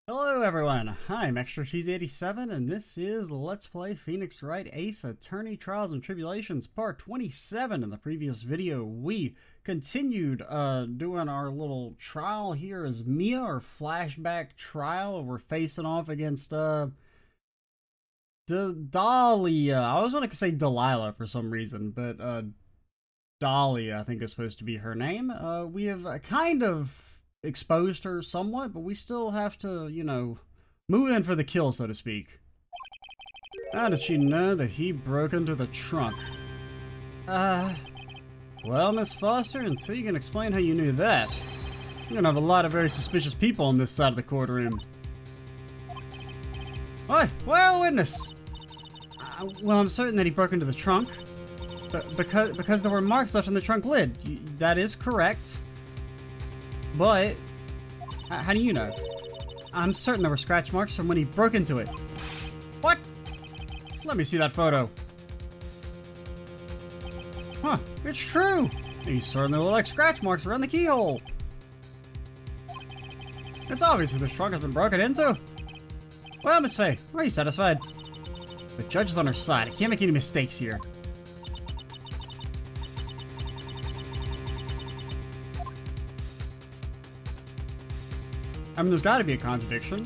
Hello everyone, I'm Extra Cheese 87 and this is Let's Play Phoenix Wright Ace Attorney Trials and Tribulations Part 27. In the previous video, we continued doing our little trial here as Mia, our flashback trial. We're facing off against Dahlia. I was going to say Delilah for some reason, but Dahlia I think is supposed to be her name. We have kind of exposed her somewhat, but we still have to, you know, move in for the kill, so to speak. How did she know that he broke into the trunk? Well, Miss Foster, until you can explain how you knew that, you're gonna have a lot of very suspicious people on this side of the courtroom. Well, witness! Well, I'm certain that he broke into the trunk, because there were marks left on the trunk lid. That is correct. But, how do you know? I'm certain there were scratch marks from when he broke into it. What? Let me see that photo. Huh, it's true. These certainly look like scratch marks around the keyhole. It's obvious that this trunk has been broken into. Well, Miss Faye, are you satisfied? The judge is on her side. I can't make any mistakes here. I mean, there's got to be a contradiction.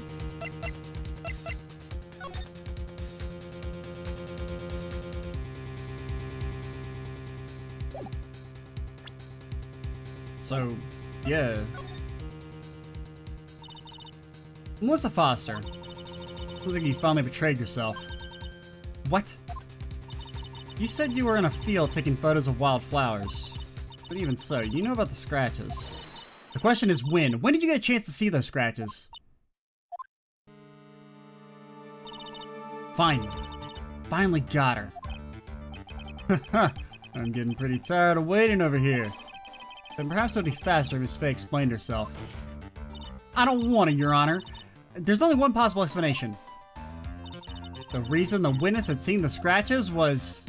So, yeah. Melissa Foster. Looks like you finally betrayed yourself. What? You said you were in a field taking photos of wildflowers. But even so, you know about the scratches. The question is when. When did you get a chance to see those scratches? Finally. Finally got her. Haha, I'm getting pretty tired of waiting over here. Then perhaps it would be faster if Miss Faye explained herself. I don't want to, Your Honor. There's only one possible explanation. The reason the witness had seen the scratches was...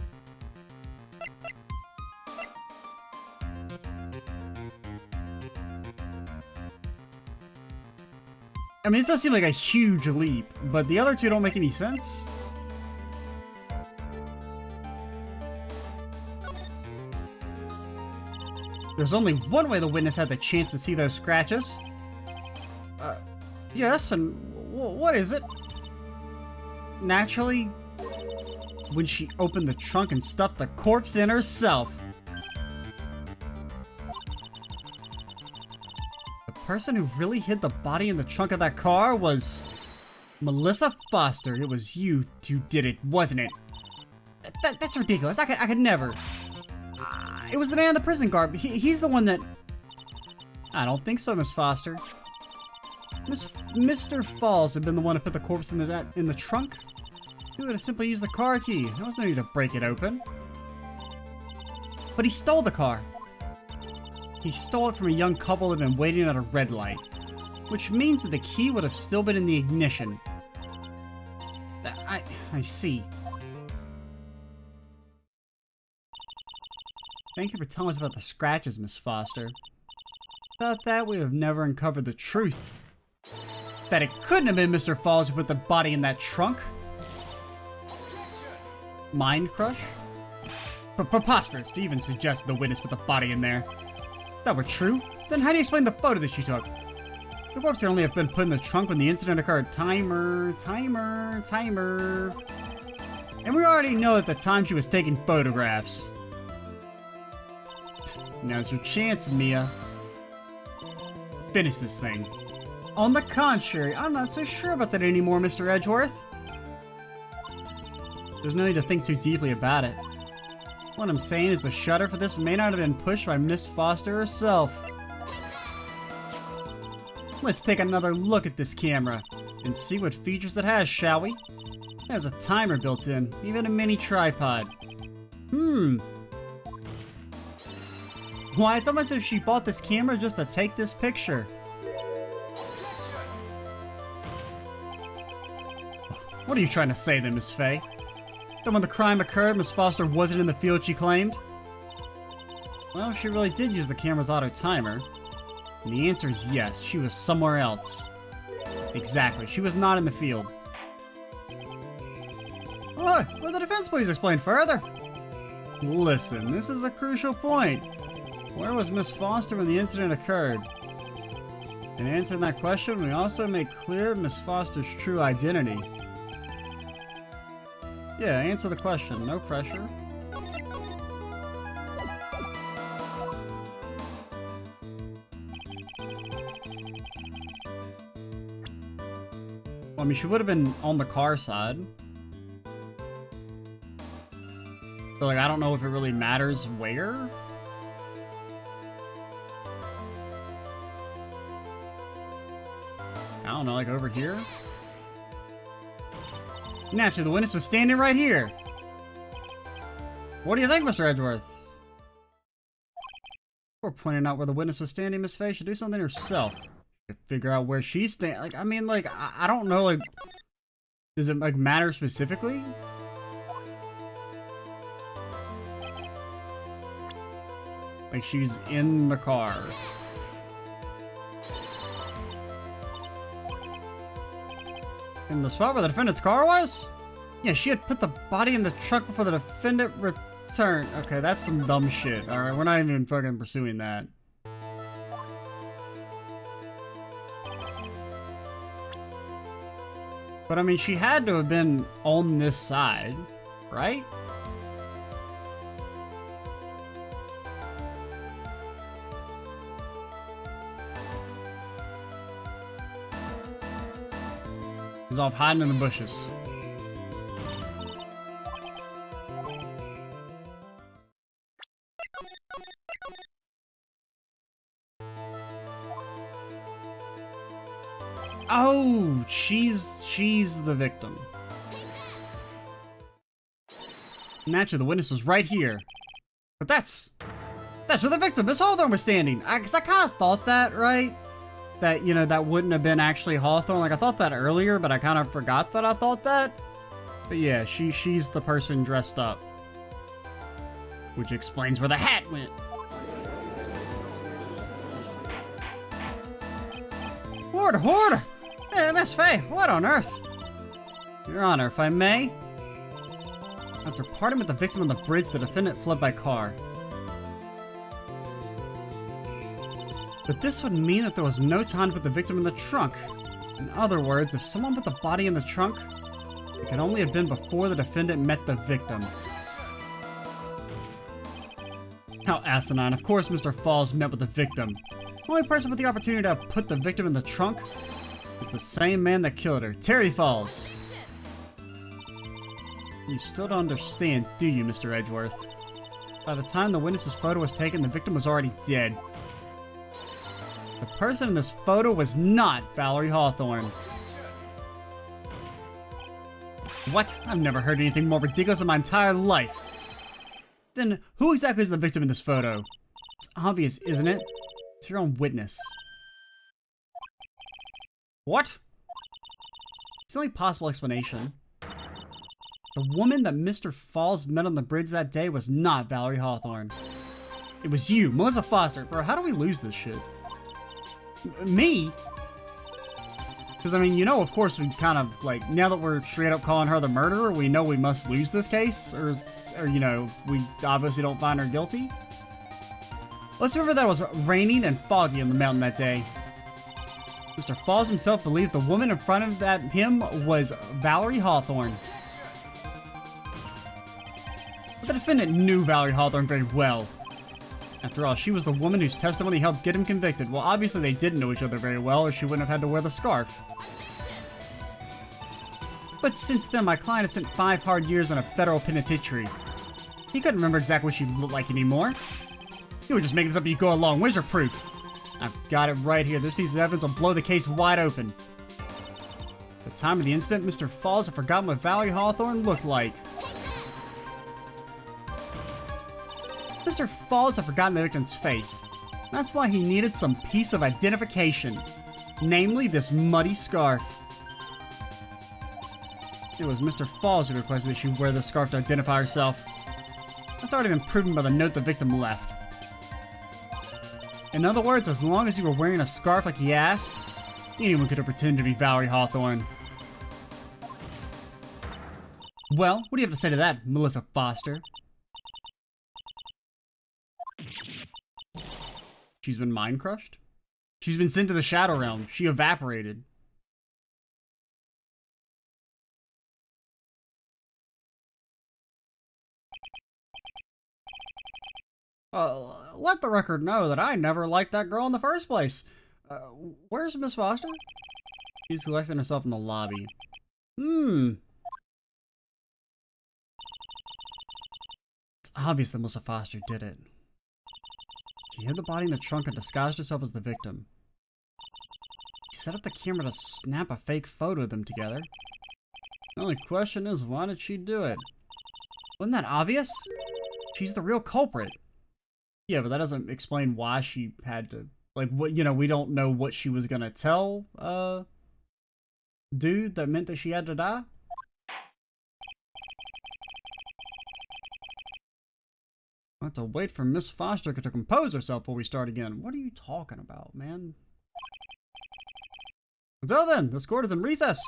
I mean, it does seem like a huge leap, but the other two don't make any sense. There's only one way the witness had the chance to see those scratches. Yes, and what is it? Naturally, when she opened the trunk and stuffed the corpse in herself. The person who really hid the body in the trunk of that car was Melissa Foster. It was you who did it, wasn't it? That's ridiculous. I could never. It was the man in the prison garb. He's the one that... I don't think so, Miss Foster. Mr. Falls had been the one who put the corpse in the trunk. He would have simply used the car key. There was no need to break it open. But he stole the car. He stole it from a young couple that had been waiting at a red light, which means that the key would have still been in the ignition. I see. Thank you for telling us about the scratches, Miss Foster. Without that, we would have never uncovered the truth. That it couldn't have been Mr. Falls who put the body in that trunk. Mind crush? Preposterous to even suggest the witness put the body in there. If that were true, then how do you explain the photo that she took? The corpse could only have been put in the trunk when the incident occurred. Timer. And we already know at the time she was taking photographs. Now's your chance, Mia. Finish this thing. On the contrary, I'm not so sure about that anymore, Mr. Edgeworth. There's no need to think too deeply about it. What I'm saying is the shutter for this may not have been pushed by Miss Foster herself. Let's take another look at this camera and see what features it has, shall we? It has a timer built in, even a mini tripod. Why, it's almost as if she bought this camera just to take this picture. What are you trying to say then, Miss Faye? That when the crime occurred, Miss Foster wasn't in the field she claimed? Well, she really did use the camera's auto timer. And the answer is yes, she was somewhere else. Exactly. She was not in the field. Oh, will the defense please explain further? Listen, this is a crucial point. Where was Miss Foster when the incident occurred? In answering that question, we also make clear Miss Foster's true identity. Yeah, answer the question. No pressure. Well, I mean, she would have been on the car side. So, like, I don't know if it really matters where. I don't know, like over here? Naturally, the witness was standing right here. What do you think, Mr. Edgeworth? Before pointing out where the witness was standing, Miss Faye should do something herself. Figure out where she's standing. Like, I mean, like, I don't know, like, does it, like, matter specifically? Like, she's in the car. In the spot where the defendant's car was? Yeah, she had put the body in the truck before the defendant returned. Okay, that's some dumb shit. Alright, we're not even fucking pursuing that. But I mean, she had to have been on this side, right? He's off hiding in the bushes. Oh, she's the victim. Naturally, the witness was right here. But that's where the victim, Miss Hawthorne, was standing. Because I kind of thought that, right? That, you know, that wouldn't have been actually Hawthorne. Like, I thought that earlier, but I kind of forgot that I thought that. But yeah, she's the person dressed up. Which explains where the hat went. Order! Hey, Miss Faye, what on earth? Your Honor, if I may. After parting with the victim on the bridge, the defendant fled by car. But this would mean that there was no time to put the victim in the trunk. In other words, if someone put the body in the trunk, it could only have been before the defendant met the victim. How asinine. Of course Mr. Falls met with the victim. The only person with the opportunity to have put the victim in the trunk is the same man that killed her, Terry Falls. You still don't understand, do you, Mr. Edgeworth? By the time the witness's photo was taken, the victim was already dead. The person in this photo was not Valerie Hawthorne. What? I've never heard anything more ridiculous in my entire life. Then, who exactly is the victim in this photo? It's obvious, isn't it? It's your own witness. What? It's the only possible explanation. The woman that Mr. Falls met on the bridge that day was not Valerie Hawthorne. It was you, Melissa Foster. Bro, how do we lose this shit? Me? Because, I mean, you know, of course, we kind of, like, now that we're straight up calling her the murderer, we know we must lose this case. Or you know, we obviously don't find her guilty. Let's remember that it was raining and foggy on the mountain that day. Mr. Falls himself believed the woman in front of him was Valerie Hawthorne. But the defendant knew Valerie Hawthorne very well. After all, she was the woman whose testimony helped get him convicted. Well, obviously they didn't know each other very well, or she wouldn't have had to wear the scarf. But since then, my client has spent 5 hard years in a federal penitentiary. He couldn't remember exactly what she looked like anymore. You were just making this up as you go along. Where's your proof? I've got it right here. This piece of evidence will blow the case wide open. At the time of the incident, Mr. Falls had forgotten what Valerie Hawthorne looked like. Mr. Falls had forgotten the victim's face. That's why he needed some piece of identification. Namely, this muddy scarf. It was Mr. Falls who requested that she wear the scarf to identify herself. That's already been proven by the note the victim left. In other words, as long as you were wearing a scarf like he asked, Anyone could have pretended to be Valerie Hawthorne. Well, what do you have to say to that, Melissa Foster? She's been mind crushed? She's been sent to the Shadow Realm. She evaporated. Let the record know that I never liked that girl in the first place. Where's Miss Foster? She's collecting herself in the lobby. It's obvious that Melissa Foster did it. She hid the body in the trunk and disguised herself as the victim. She set up the camera to snap a fake photo of them together. The only question is, why did she do it? Wasn't that obvious? She's the real culprit. Yeah, but that doesn't explain why she had to, like, what, you know, we don't know what she was gonna tell, dude that meant that she had to die. I have to wait for Miss Foster to compose herself before we start again. What are you talking about, man? Until then, this court is in recess.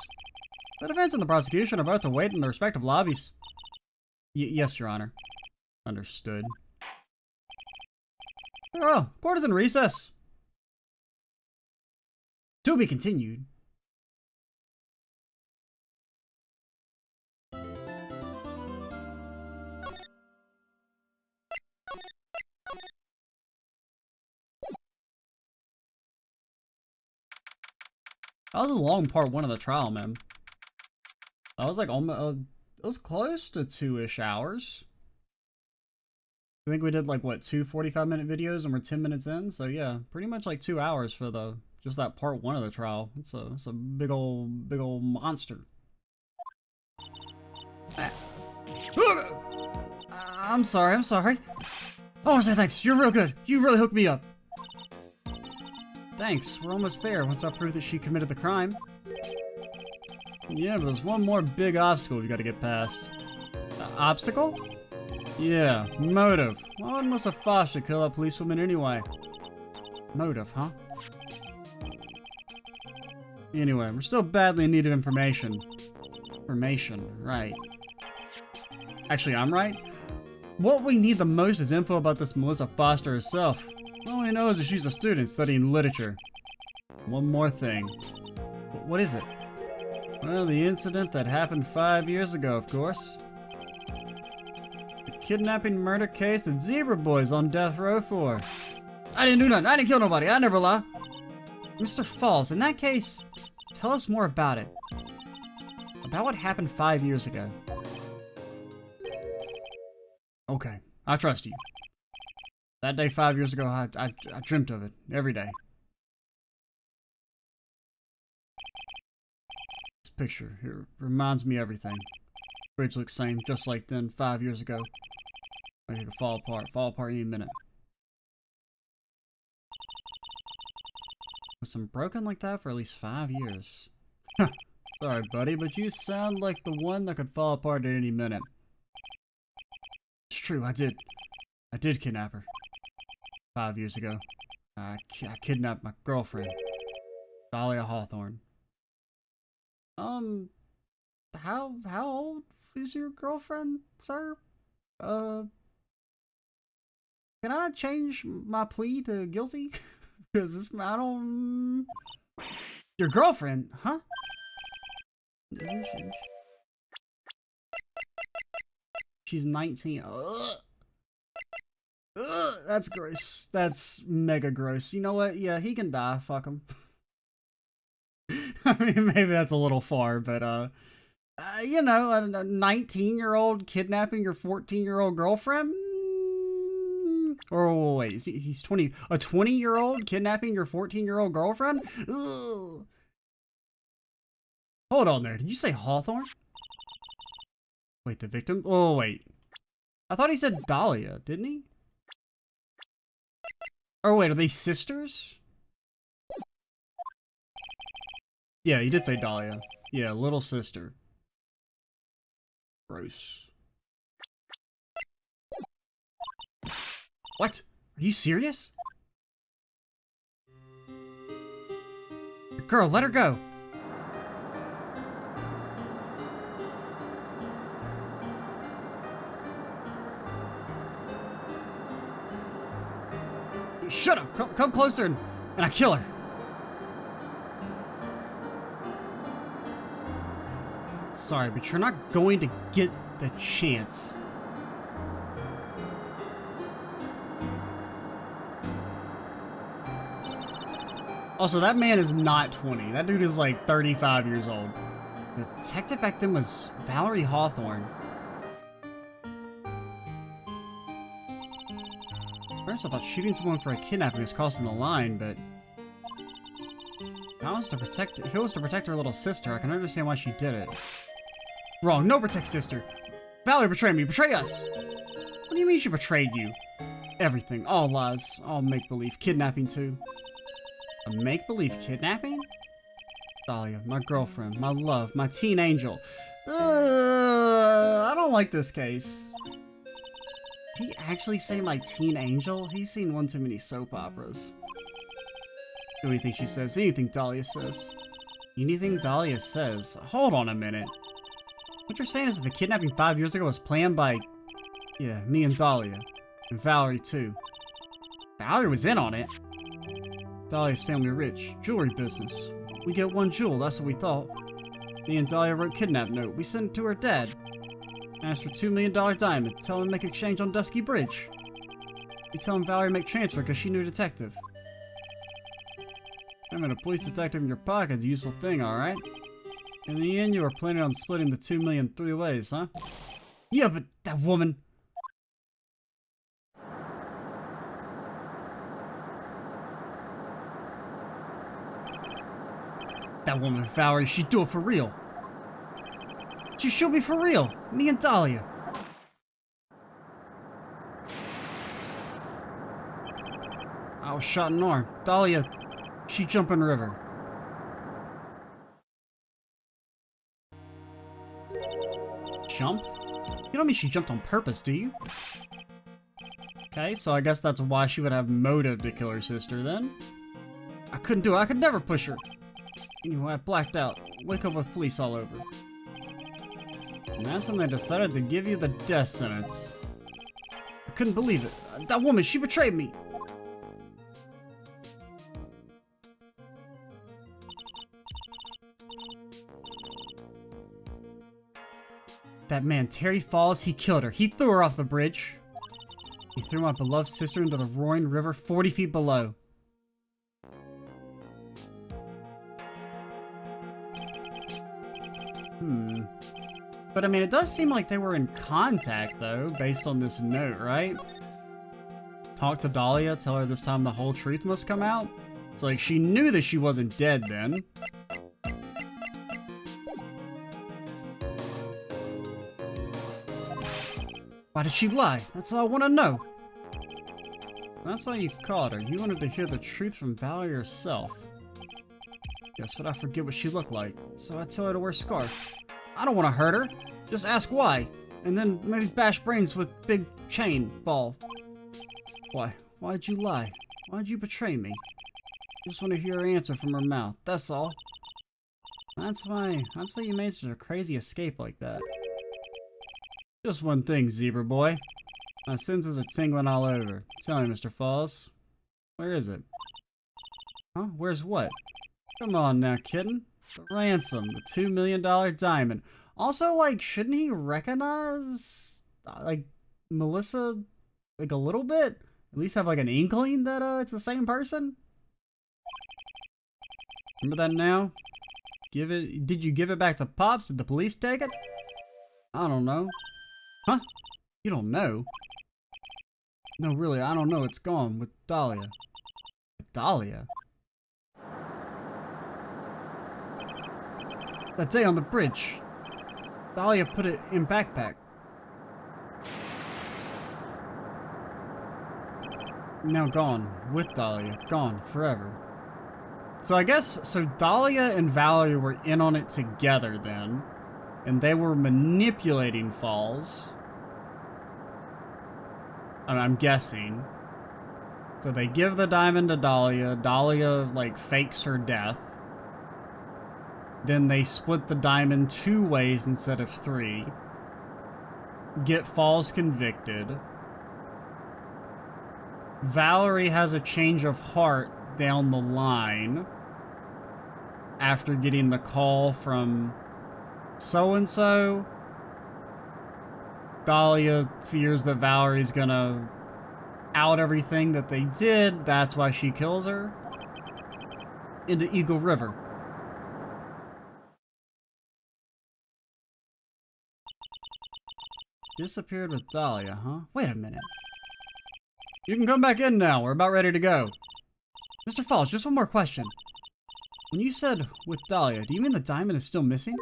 The defense and the prosecution are about to wait in their respective lobbies. Yes, Your Honor. Understood. Oh, court is in recess. To be continued. That was a long part one of the trial, man. That was like almost, it was close to 2-ish hours. I think we did like, what, 2 45-minute videos and we're 10 minutes in? So yeah, pretty much like 2 hours for the, just that part one of the trial. It's a big old monster. I'm sorry. I want to say thanks. You're real good. You really hooked me up. Thanks. We're almost there once I prove that she committed the crime. Yeah, but there's one more big obstacle we gotta get past. Obstacle? Yeah, motive. Why would Melissa Foster kill that policewoman anyway? Motive, huh? Anyway, we're still badly in need of information. Information, right. Actually, I'm right. What we need the most is info about this Melissa Foster herself. All we know is that she's a student studying literature. One more thing. What is it? Well, the incident that happened 5 years ago, of course. The kidnapping murder case that Zebra Boy's on death row for. I didn't do nothing. I didn't kill nobody. I never lie. Mr. Falls, in that case, tell us more about it. About what happened 5 years ago. Okay, I trust you. That day 5 years ago, I dreamt of it every day. This picture here reminds me of everything. Bridge looks same, just like then 5 years ago. Like it could fall apart any minute. Was some broken like that for at least 5 years. Sorry, buddy, but you sound like the one that could fall apart at any minute. It's true, I did kidnap her. 5 years ago. I kidnapped my girlfriend, Dahlia Hawthorne. How old is your girlfriend, sir? Can I change my plea to guilty? Because this, I don't... Your girlfriend, huh? She's 19. Ugh. Ugh, that's gross. That's mega gross. You know what? Yeah, he can die. Fuck him. I mean, maybe that's a little far, but, you know, a 19-year-old kidnapping your 14-year-old girlfriend? Or wait, he's 20. A 20-year-old kidnapping your 14-year-old girlfriend? Ugh. Hold on there. Did you say Hawthorne? Wait, the victim? Oh, wait. I thought he said Dahlia, didn't he? Or wait, are they sisters? Yeah, he did say Dahlia. Yeah, little sister. Gross. What? Are you serious? The Girl, let her go. Shut up! Come closer and I kill her. Sorry, but you're not going to get the chance. Also, that man is not 20. That dude is like 35 years old. The detective back then was Valerie Hawthorne. First, I thought shooting someone for a kidnapping was crossing the line, but if it was to protect her little sister, I can understand why she did it. Wrong. No protect sister. Valerie betrayed me. Betray us. What do you mean she betrayed you? Everything. All lies. All make-believe. Kidnapping, too. A make-believe kidnapping? Dahlia, my girlfriend, my love, my teen angel. I don't like this case. Did he actually say my teen angel? He's seen one too many soap operas. Do anything she says, anything Dahlia says. Anything Dahlia says? Hold on a minute. What you're saying is that the kidnapping 5 years ago was planned by... yeah, me and Dahlia. And Valerie, too. Valerie was in on it. Dahlia's family rich. Jewelry business. We get one jewel, that's what we thought. Me and Dahlia wrote kidnap note. We sent it to her dad. Asked for $2 million diamond. Tell him to make exchange on Dusky Bridge. We tell him Valerie make transfer because she knew a detective. Having a police detective in your pocket is a useful thing, alright? In the end, you were planning on splitting the $2 million 3 ways, huh? Yeah, but that woman... That woman, Valerie, she'd do it for real. She'd shoot me for real. Me and Dahlia. I was shot in the arm. Dahlia, she jumped in the river. Jump? You don't mean she jumped on purpose, do you? Okay, so I guess that's why she would have motive to kill her sister then. I couldn't do it. I could never push her. Anyway, I blacked out. Wake up with police all over. And that's when they decided to give you the death sentence. I couldn't believe it. That woman, she betrayed me. That man, Terry Falls, he killed her. He threw her off the bridge. He threw my beloved sister into the roaring river 40 feet below. But I mean, it does seem like they were in contact, though, based on this note, right? Talk to Dahlia, tell her this time the whole truth must come out. So, like, she knew that she wasn't dead then. Why did she lie? That's all I want to know. That's why you called her. You wanted to hear the truth from Valerie herself. Guess what? I forget what she looked like. So I tell her to wear a scarf. I don't want to hurt her. Just ask why. And then maybe bash brains with big chain ball. Why? Why'd you lie? Why'd you betray me? Just want to hear her answer from her mouth. That's all. That's why you made such a crazy escape like that. Just one thing, zebra boy. My senses are tingling all over. Tell me, Mr. Falls. Where is it? Huh? Where's what? Come on now, kitten. The ransom. The $2 million diamond. Also, like, shouldn't he recognize, like, Melissa, like, a little bit? At least have, like, an inkling that, it's the same person? Remember that now? Did you give it back to Pops? Did the police take it? I don't know. Huh? You don't know? No, really, I don't know. It's gone with Dahlia. Dahlia? That day on the bridge. Dahlia put it in backpack. Now gone. With Dahlia. Gone. Forever. So I guess, so Dahlia and Valerie were in on it together then. And they were manipulating Falls. I'm guessing. So they give the diamond to Dahlia. Dahlia, like, fakes her death. Then they split the diamond 2 ways instead of 3. Get Falls convicted. Valerie has a change of heart down the line after getting the call from so-and-so. Dahlia fears that Valerie's gonna out everything that they did. That's why she kills her. Into Eagle River. Disappeared with Dahlia, huh? Wait a minute. You can come back in now. We're about ready to go. Mr. Falls, just one more question. When you said with Dahlia, do you mean the diamond is still missing?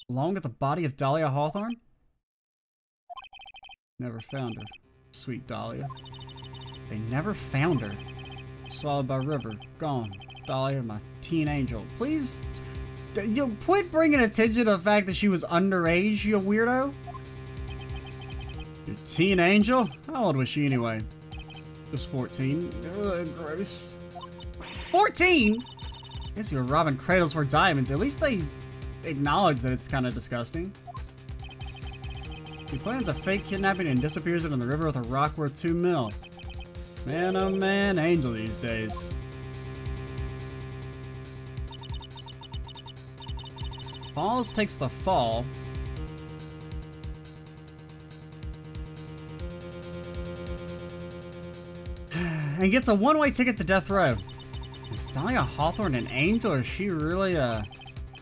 Along with the body of Dahlia Hawthorne? Never found her. Sweet Dahlia. They never found her. Swallowed by river. Gone. Dahlia, my teen angel. Please, you quit bringing attention to the fact that she was underage, you weirdo. Your teen angel? How old was she anyway? Just 14. Ugh, gross. 14? I guess you were robbing cradles for diamonds. At least they acknowledge that it's kind of disgusting. He plans a fake kidnapping and disappears into the river with a rock worth 2 mil. Man, oh man, angel these days. Falls takes the fall. And gets a one-way ticket to death row. Is Dahlia Hawthorne an angel, or is she really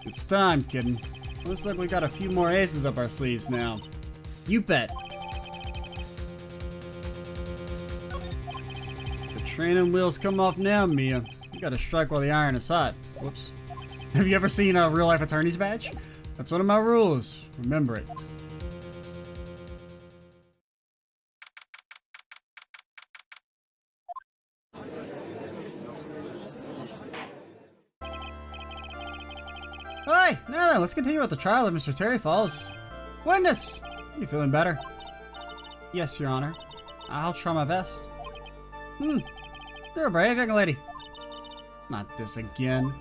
It's time, kidding. Looks like we got a few more aces up our sleeves now. You bet. The training wheels come off now, Mia. You gotta strike while the iron is hot. Whoops. Have you ever seen a real-life attorney's badge? That's one of my rules. Remember it. Hey, now then, let's continue with the trial of Mr. Terry Falls. Witness! You feeling better? Yes, Your Honor. I'll try my best. You're a brave young lady. Not this again.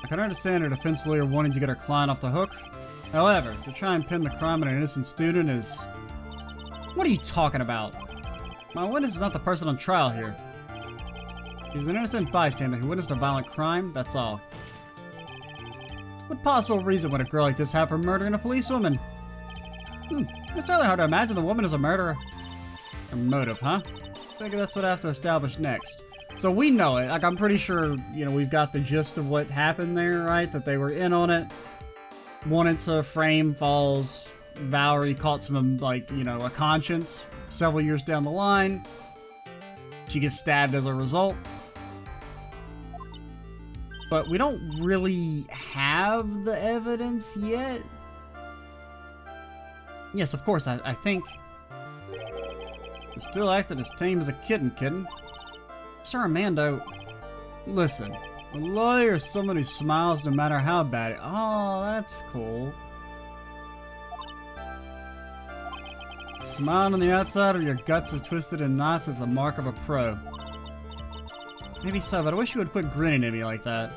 I can understand a defense lawyer wanting to get her client off the hook. However, to try and pin the crime on an innocent student is... What are you talking about? My witness is not the person on trial here. She's an innocent bystander who witnessed a violent crime, that's all. What possible reason would a girl like this have for murdering a policewoman? It's really hard to imagine the woman is a murderer. Her motive, huh? Figure that's what I have to establish next. So we know it. Like, I'm pretty sure, you know, we've got the gist of what happened there, right? That they were in on it. Wanted to frame Falls. Valerie caught some, like, you know, a conscience several years down the line. She gets stabbed as a result. But we don't really have the evidence yet. Yes, of course, I think... You still acted as tame as a kitten. Sir Armando, listen. A lawyer is someone who smiles no matter how bad it... Oh, that's cool. Smiling on the outside or your guts are twisted in knots is the mark of a pro. Maybe so, but I wish you would quit grinning at me like that.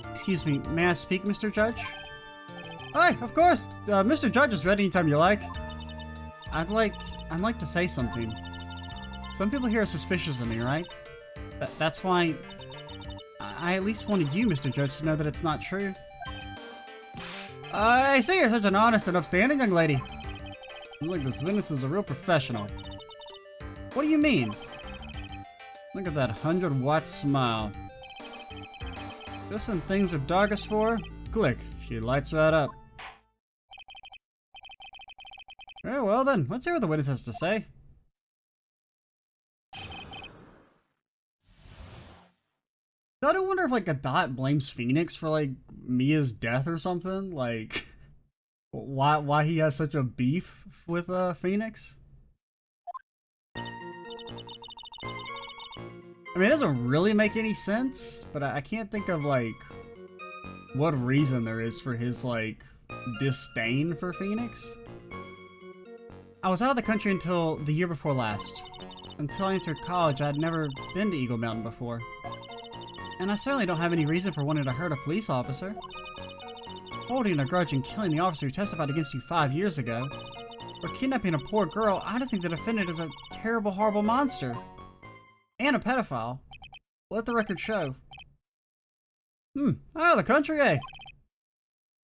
Excuse me, may I speak, Mr. Judge? Hi, of course. Mr. Judge is ready anytime you like. I'd like to say something. Some people here are suspicious of me, right? That's why I at least wanted you, Mr. Judge, to know that it's not true. I see you're such an honest and upstanding young lady. Look, this witness is a real professional. What do you mean? Look at that 100-watt smile. Just when things are darkest for her, click, she lights right up. Very well then, let's hear what the witness has to say. I don't wonder if, like, Adot blames Phoenix for, like, Mia's death or something. Like, why he has such a beef with Phoenix? I mean, it doesn't really make any sense, but I can't think of, like, what reason there is for his, like, disdain for Phoenix. I was out of the country until the year before last. Until I entered college, I had never been to Eagle Mountain before. And I certainly don't have any reason for wanting to hurt a police officer. Holding a grudge and killing the officer who testified against you 5 years ago, or kidnapping a poor girl, I just think the defendant is a terrible, horrible monster. And a pedophile. Let the record show. Out of the country, eh?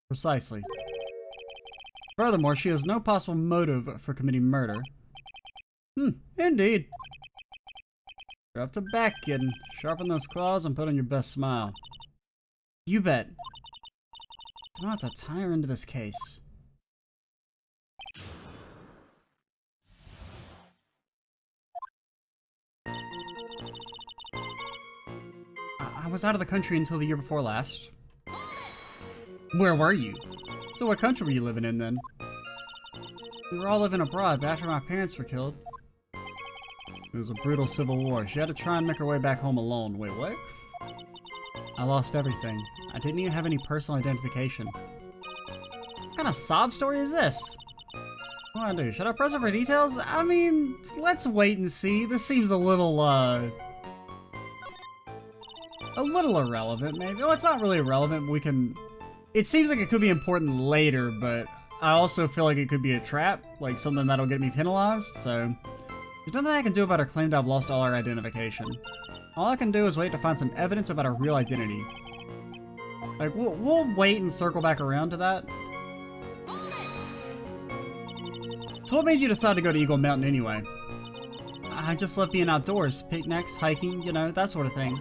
Precisely. Furthermore, she has no possible motive for committing murder. Indeed. You're up to back, kitten. Sharpen those claws and put on your best smile. You bet. Don't have to tie her into this case. I was out of the country until the year before last. Where were you? So what country were you living in then? We were all living abroad, but after my parents were killed. It was a brutal civil war. She had to try and make her way back home alone. Wait, what? I lost everything. I didn't even have any personal identification. What kind of sob story is this? What do I do? Should I press it for details? I mean, let's wait and see. This seems a little irrelevant, maybe. Oh, it's not really irrelevant. We can... It seems like it could be important later, but I also feel like it could be a trap, like something that'll get me penalized, so... There's nothing I can do about her claim to have lost all her identification. All I can do is wait to find some evidence about her real identity. Like, we'll wait and circle back around to that. So what made you decide to go to Eagle Mountain anyway? I just love being outdoors, picnics, hiking, you know, that sort of thing.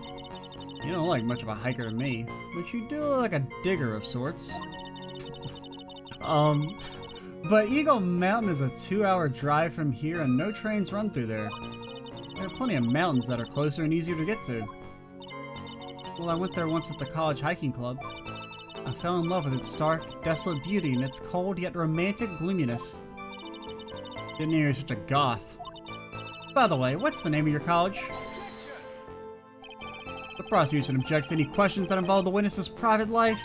You don't look like much of a hiker to me, but you do look like a digger of sorts. But Eagle Mountain is a 2-hour drive from here and no trains run through there. There are plenty of mountains that are closer and easier to get to. Well, I went there once with the college hiking club. I fell in love with its stark, desolate beauty and its cold yet romantic gloominess. Didn't know you were such a goth. By the way, what's the name of your college? The prosecution objects to any questions that involve the witness's private life.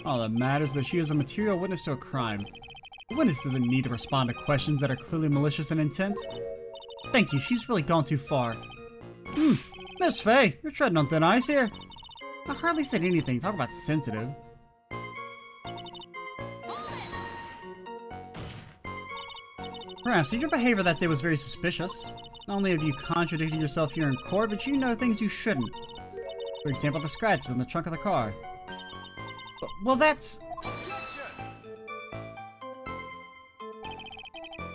All that matters is that she is a material witness to a crime. The witness doesn't need to respond to questions that are clearly malicious in intent. Thank you, she's really gone too far. Miss Faye, you're treading on thin ice here. I hardly said anything, talk about sensitive. Perhaps your behavior that day was very suspicious. Not only have you contradicted yourself here in court, but you know things you shouldn't. For example, the scratches on the trunk of the car. Well, that's...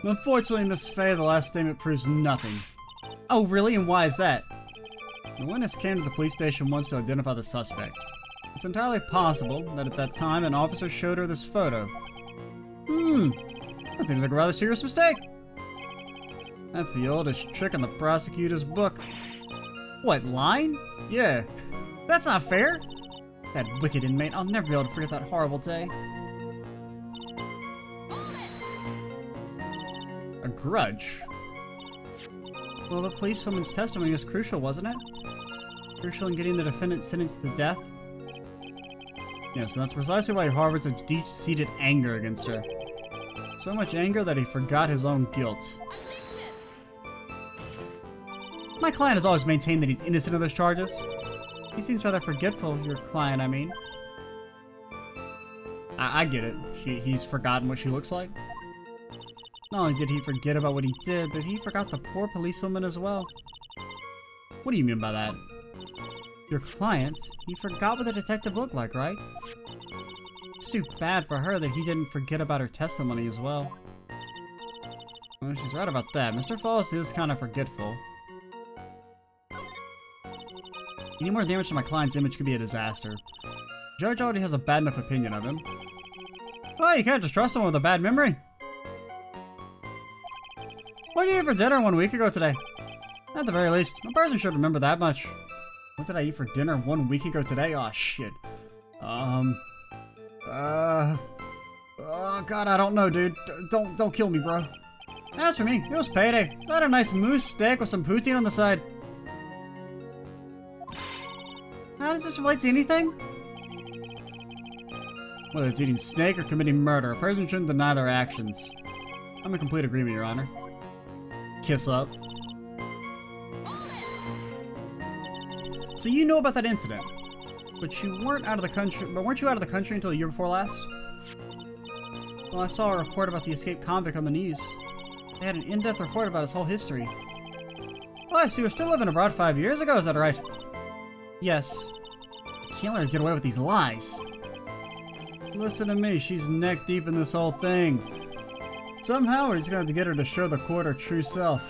Unfortunately, Miss Faye, the last statement proves nothing. Oh, really? And why is that? The witness came to the police station once to identify the suspect. It's entirely possible that at that time an officer showed her this photo. That seems like a rather serious mistake. That's the oldest trick in the prosecutor's book. What, lying? Yeah. That's not fair. That wicked inmate, I'll never be able to forget that horrible day. A grudge? Well, the policewoman's testimony was crucial, wasn't it? Crucial in getting the defendant sentenced to death? Yes, and that's precisely why he harbored such deep-seated anger against her. So much anger that he forgot his own guilt. My client has always maintained that he's innocent of those charges. He seems rather forgetful, your client, I mean. I get it. He's forgotten what she looks like. Not only did he forget about what he did, but he forgot the poor policewoman as well. What do you mean by that? Your client? He forgot what the detective looked like, right? It's too bad for her that he didn't forget about her testimony as well. Well, she's right about that. Mr. Falls is kind of forgetful. Any more damage to my client's image could be a disaster. Judge already has a bad enough opinion of him. Well, you can't just trust someone with a bad memory. What did you eat for dinner 1 week ago today? At the very least, a person should remember that much. What did I eat for dinner 1 week ago today? Oh, shit. Oh, God, I don't know, dude. Don't kill me, bro. As for me, it was payday. I had a nice moose steak with some poutine on the side. How does this relate to anything? Whether it's eating snake or committing murder, a person shouldn't deny their actions. I'm in complete agreement, Your Honor. Kiss up. So you know about that incident, but you weren't out of the country. But weren't you out of the country until the year before last? Well, I saw a report about the escaped convict on the news. They had an in-depth report about his whole history. Oh, so you were still living abroad 5 years ago, is that right? Yes. I can't let her get away with these lies. Listen to me, she's neck deep in this whole thing. Somehow we're just gonna have to get her to show the court her true self.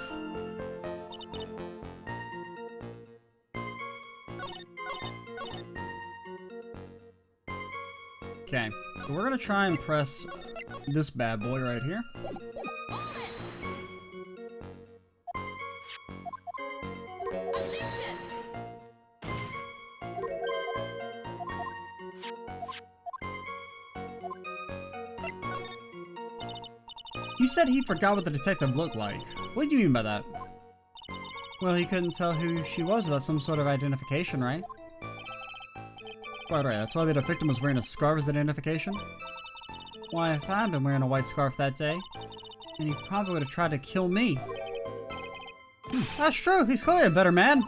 Okay, so we're gonna try and press this bad boy right here. You said he forgot what the detective looked like. What do you mean by that? Well, he couldn't tell who she was without some sort of identification, right? Right, that's why the victim was wearing a scarf as identification? Why, if I had been wearing a white scarf that day, then he probably would have tried to kill me. That's true, he's clearly a better man.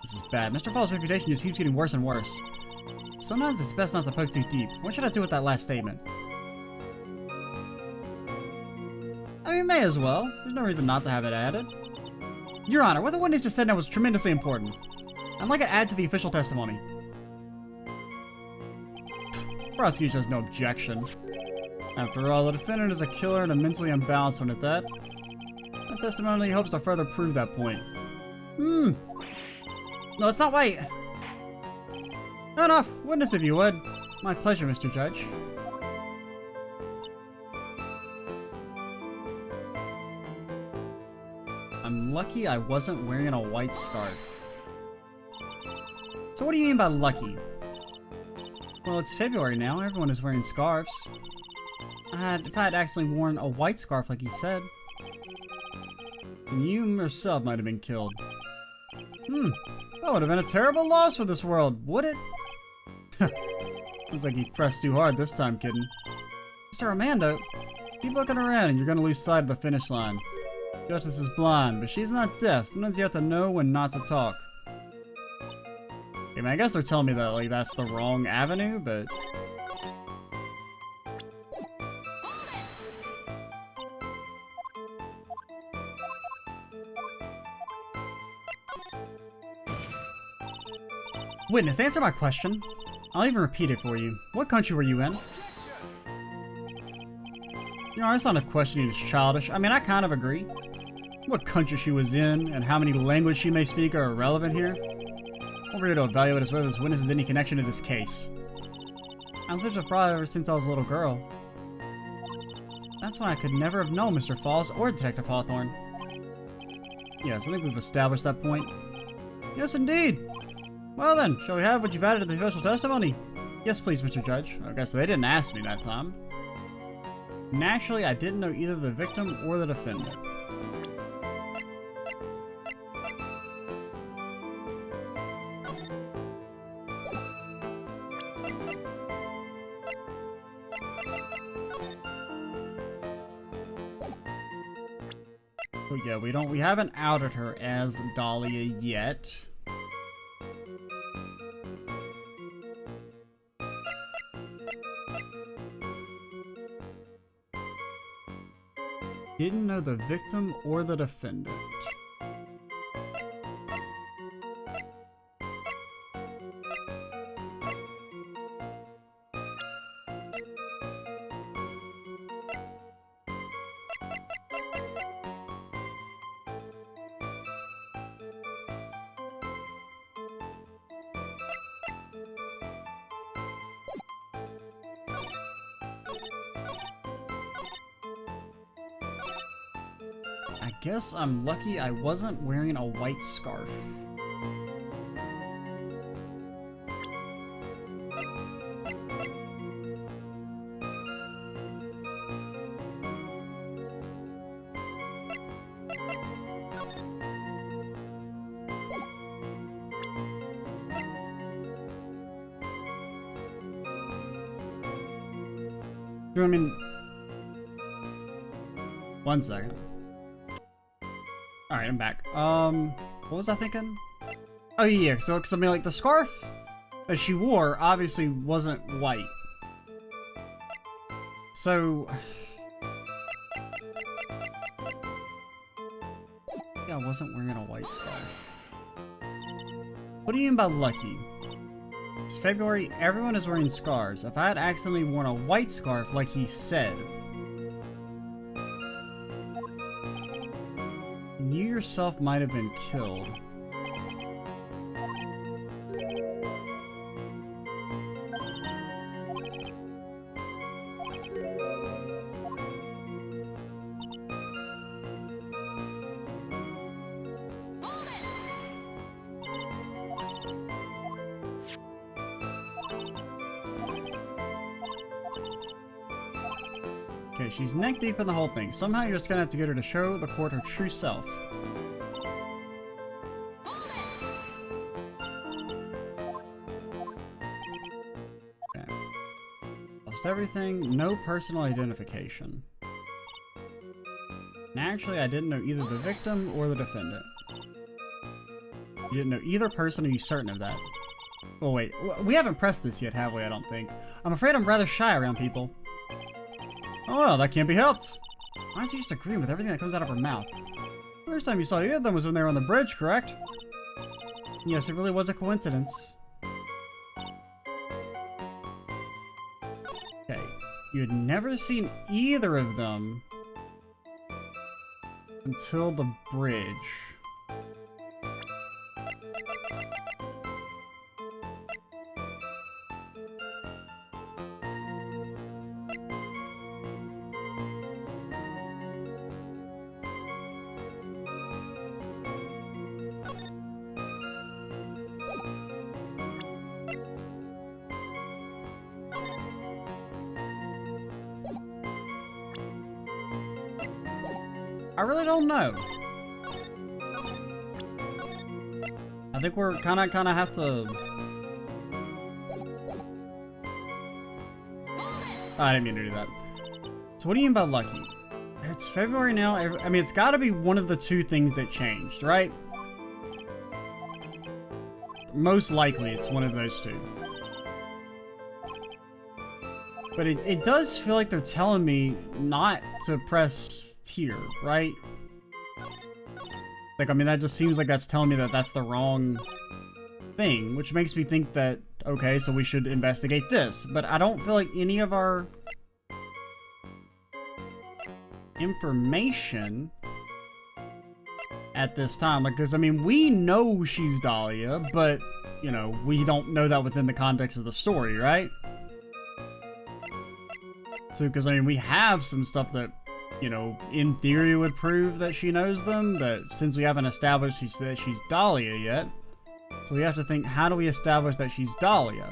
This is bad. Mr. Fall's reputation just keeps getting worse and worse. Sometimes it's best not to poke too deep. What should I do with that last statement? I mean, may as well. There's no reason not to have it added. Your Honor, what the witness just said now was tremendously important. I'd like it added to the official testimony. Prosecution has no objection. After all, the defendant is a killer and a mentally unbalanced one at that. The testimony hopes to further prove that point. No, let's not wait. Enough. Witness if you would. My pleasure, Mr. Judge. I'm lucky I wasn't wearing a white scarf. So what do you mean by lucky? Well, it's February now. Everyone is wearing scarves. If I had accidentally worn a white scarf like he said, then you yourself might have been killed. That would have been a terrible loss for this world, would it? Looks like you pressed too hard this time, kitten. Mr. Armando, keep looking around and you're going to lose sight of the finish line. Justice is blind, but she's not deaf. Sometimes you have to know when not to talk. I mean, I guess they're telling me that, like, that's the wrong avenue, but... Witness, answer my question. I'll even repeat it for you. What country were you in? You know, it's not a question is childish. I mean, I kind of agree. What country she was in and how many languages she may speak are irrelevant here. What we're here to evaluate is whether this witness has any connection to this case. I've lived abroad ever since I was a little girl. That's why I could never have known Mr. Falls or Detective Hawthorne. Yes, I think we've established that point. Yes, indeed. Well then, shall we have what you've added to the official testimony? Yes, please, Mr. Judge. I guess they didn't ask me that time. Naturally, I didn't know either the victim or the defendant. But yeah, we haven't outed her as Dahlia yet. Didn't know the victim or the defendant. I guess I'm lucky I wasn't wearing a white scarf. I mean, one second. Alright, I'm back. What was I thinking? Oh yeah, so 'cause I mean, like, the scarf that she wore obviously wasn't white. So yeah, I wasn't wearing a white scarf. What do you mean by lucky? It's February, everyone is wearing scarves. If I had accidentally worn a white scarf like he said, you yourself might have been killed. Okay, she's neck deep in the whole thing. Somehow you're just gonna have to get her to show the court her true self. Okay. Lost everything, no personal identification. And actually, I didn't know either the victim or the defendant. You didn't know either person, are you certain of that? Oh wait, we haven't pressed this yet, have we? I don't think. I'm afraid I'm rather shy around people. Oh well, that can't be helped. Why is he just agreeing with everything that comes out of her mouth? First time you saw either of them was when they were on the bridge, correct? Yes, it really was a coincidence. Okay, you had never seen either of them until the bridge. I really don't know. I think we're kind of have to... Oh, I didn't mean to do that. So what do you mean by lucky? It's February now. I mean, it's got to be one of the two things that changed, right? Most likely it's one of those two. But it does feel like they're telling me not to press here, right? Like, I mean, that just seems like that's telling me that that's the wrong thing, which makes me think that, okay, so we should investigate this. But I don't feel like any of our information at this time, like, because, I mean, we know she's Dahlia, but, you know, we don't know that within the context of the story, right? So, because, I mean, we have some stuff that, you know, in theory would prove that she knows them, but since we haven't established that she's Dahlia yet, so we have to think, how do we establish that she's Dahlia?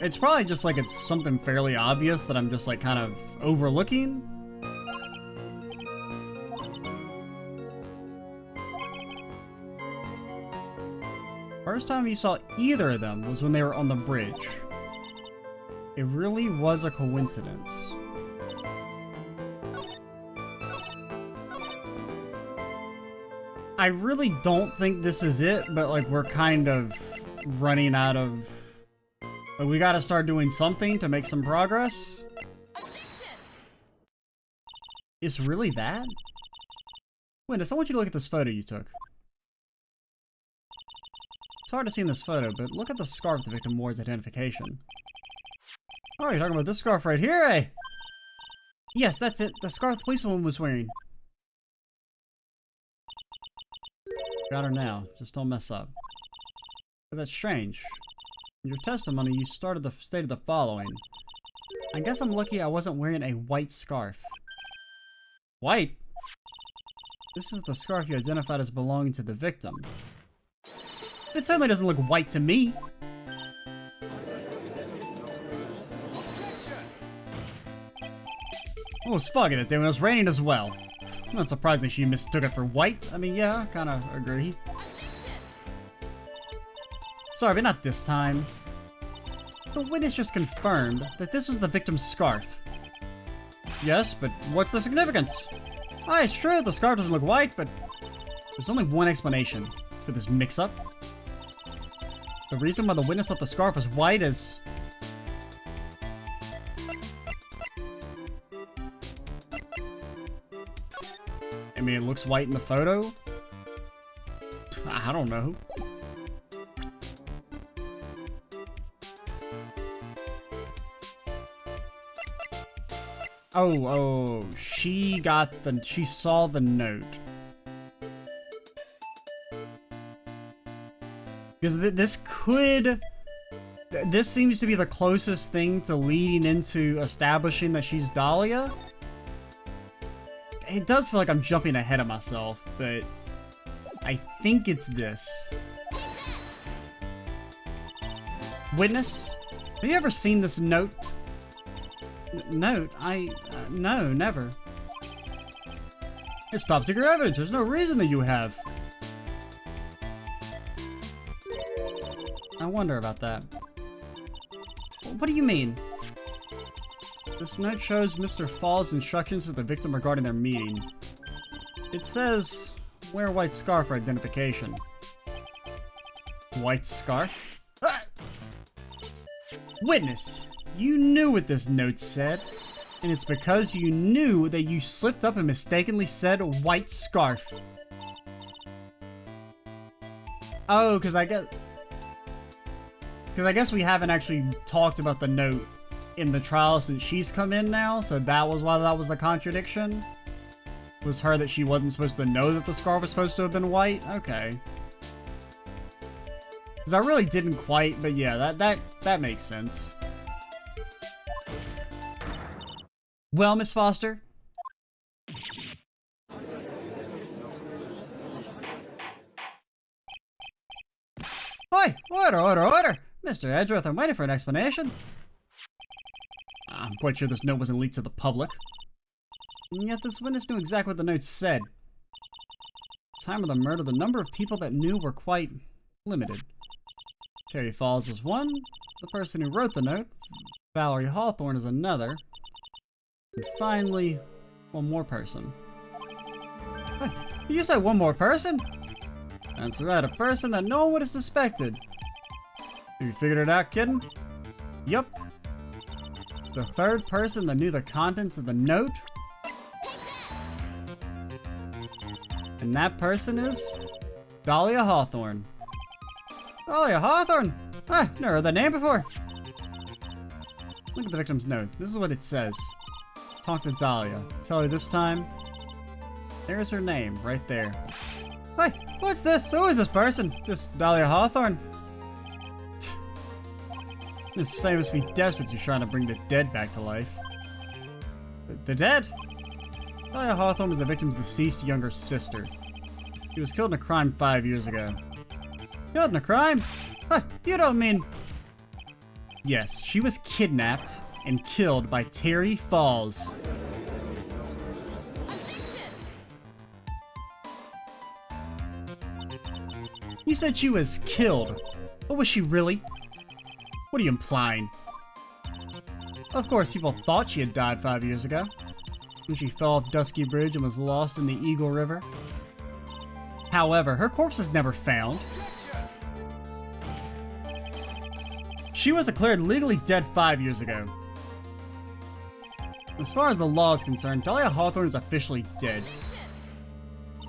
It's probably just like it's something fairly obvious that I'm just like kind of overlooking. First time you saw either of them was when they were on the bridge. It really was a coincidence. I really don't think this is it, but like we're kind of running out of... But we gotta start doing something to make some progress. It's really bad? Witness, I want you to look at this photo you took. It's hard to see in this photo, but look at the scarf the victim wore as identification. Oh, you're talking about this scarf right here, eh? Yes, that's it. The scarf the policewoman was wearing. Got her now. Just don't mess up. But that's strange. In your testimony, you stated the following. I guess I'm lucky I wasn't wearing a white scarf. White? This is the scarf you identified as belonging to the victim. It certainly doesn't look white to me. It was foggy that day when it was raining as well. I'm not surprised that she mistook it for white. I mean, yeah, I kind of agree. Sorry, but not this time. The witness just confirmed that this was the victim's scarf. Yes, but what's the significance? Ah, it's true, the scarf doesn't look white, but there's only one explanation for this mix-up. The reason why the witness thought the scarf was white is... I mean, it looks white in the photo? I don't know. Oh, she saw the note. Because this seems to be the closest thing to leading into establishing that she's Dahlia. It does feel like I'm jumping ahead of myself, but I think it's this. Witness, have you ever seen this note? Note? No, never. It's top secret evidence. There's no reason that you have. I wonder about that. What do you mean? This note shows Mr. Fall's instructions to the victim regarding their meeting. It says, wear white scarf for identification. White scarf? Ah! Witness! You knew what this note said, and it's because you knew that you slipped up and mistakenly said white scarf. Oh, because I guess we haven't actually talked about the note in the trial since she's come in now, so that was why that was the contradiction. Was her that she wasn't supposed to know that the scarf was supposed to have been white? Okay. Because I really didn't quite, but yeah, that makes sense. Well, Miss Foster? Oi! Order! Mr. Edgeworth, I'm waiting for an explanation. I'm quite sure this note wasn't leaked to the public. And yet this witness knew exactly what the note said. At the time of the murder, the number of people that knew were quite limited. Terry Falls is one, the person who wrote the note, Valerie Hawthorne is another, and finally, one more person. Hey, you said one more person? That's right, a person that no one would have suspected. Have you figured it out, kitten? Yup. The third person that knew the contents of the note? And that person is Dahlia Hawthorne. Dahlia Hawthorne? Ah, never heard that name before. Look at the victim's note. This is what it says. Talk to Dahlia. Tell her this time. There's her name, right there. Hey, what's this? Who is this person? This Dahlia Hawthorne? This famous be desperate to trying to bring the dead back to life. The dead? Dahlia Hawthorne was the victim's deceased younger sister. She was killed in a crime 5 years ago. Killed in a crime? Huh, you don't mean... Yes, she was kidnapped and killed by Terry Falls. You said she was killed. But was she really? What are you implying? Of course, people thought she had died 5 years ago, when she fell off Dusky Bridge and was lost in the Eagle River. However, her corpse was never found. She was declared legally dead 5 years ago. As far as the law is concerned, Dahlia Hawthorne is officially dead.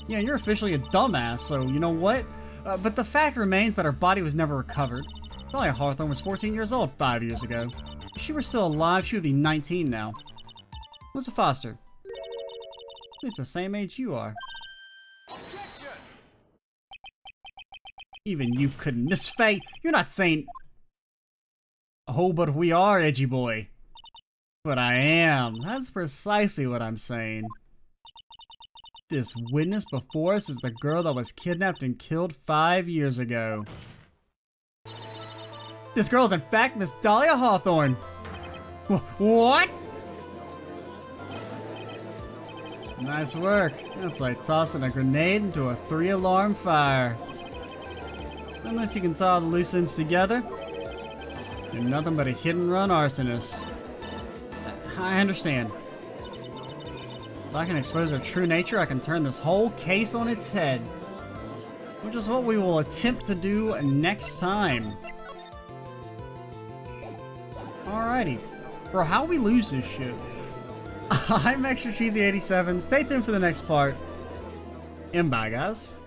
Yeah, you're officially a dumbass, so you know what? But the fact remains that her body was never recovered. Dahlia Hawthorne was 14 years old 5 years ago. If she were still alive, she would be 19 now. Mr. Foster, it's the same age you are. Even you couldn't. Miss Faye, you're not saying... Oh, but we are, edgy boy. But I am. That's precisely what I'm saying. This witness before us is the girl that was kidnapped and killed 5 years ago. This girl is in fact Miss Dahlia Hawthorne. What? Nice work. That's like tossing a grenade into a 3-alarm fire. Unless you can tie all the loose ends together, you're nothing but a hit-and-run arsonist. I understand. If I can expose her true nature, I can turn this whole case on its head. Which is what we will attempt to do next time. Alrighty. Bro, how we lose this shit? I'm Extra Cheesy 87. Stay tuned for the next part. And bye, guys.